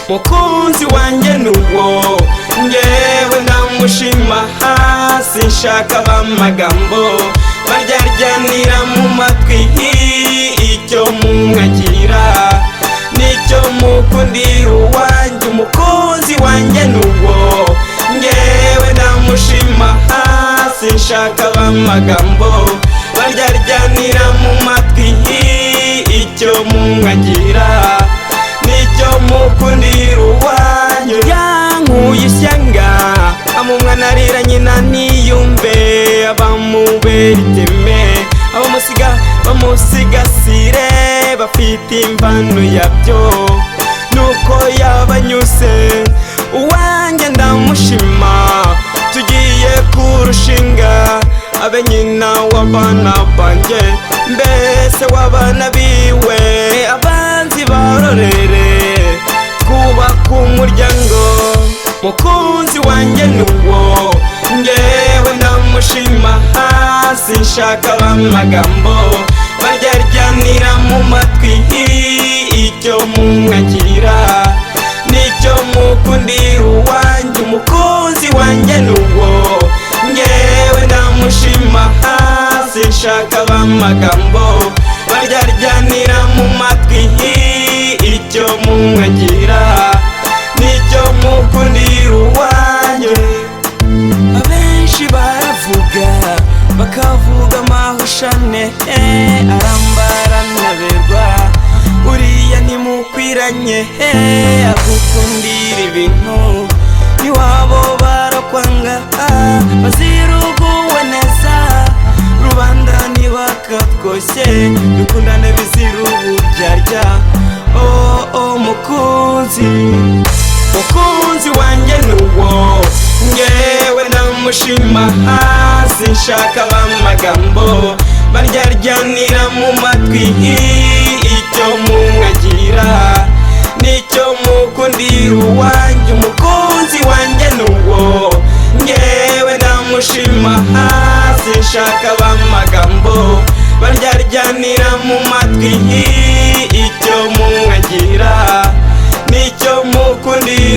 mukunzi wanjye nuwo ngewe ndamushima hasi nshaka b'amagambo baryaryanira mu matwi icyo mumwagira nicyo mukundira uwanjye umukunzi wanjye nuwo ngewe ndamushima hasi nshaka b'amagambo baryaryanira mu matwi icyo mumwagira nicyo mukundira uwanjye yankuye ishyanga amumwana arira nyina niyumve abamubera iteme abamusiga bamusigasire bafite imvano yabyo nuko yabanyuse uwanjye ndamushima tugiye kurushinga abe nyina w'abana banjye mbese w'abana biwe abanzi barorere twubaka umuryango mukunzi wanjye nuwo ngewe ndamushima hasi nshaka b'amagambo baryaryanira mu matwi icyo mumwagira nicyo mukundira uwanjye umukunzi wanjye nuwo ngewe ndamushima hasi nshaka b'amagambo baryaryanira mu matwi icyo mumwagira nicyo mukundira uwanjye abenshi baravuga bakavuga amahushane arambara naberwa uriya ntimukwiranye agukundira ibintu n'iwabo barakwanga baziruguwe neza rubanda ntibakatwoshye dukundane bizira uburyarya mukunzi wanjye nuwo ngewe ndamushima hasi nshaka b'amagambo baryaryanira mu matwi icyo mumwagira nicyo mukundira uwanjye umukunzi wanjye nuwo ngewe ndamushima hasi nshaka b'amagambo baryaryanira mu matwi icyo mumwagira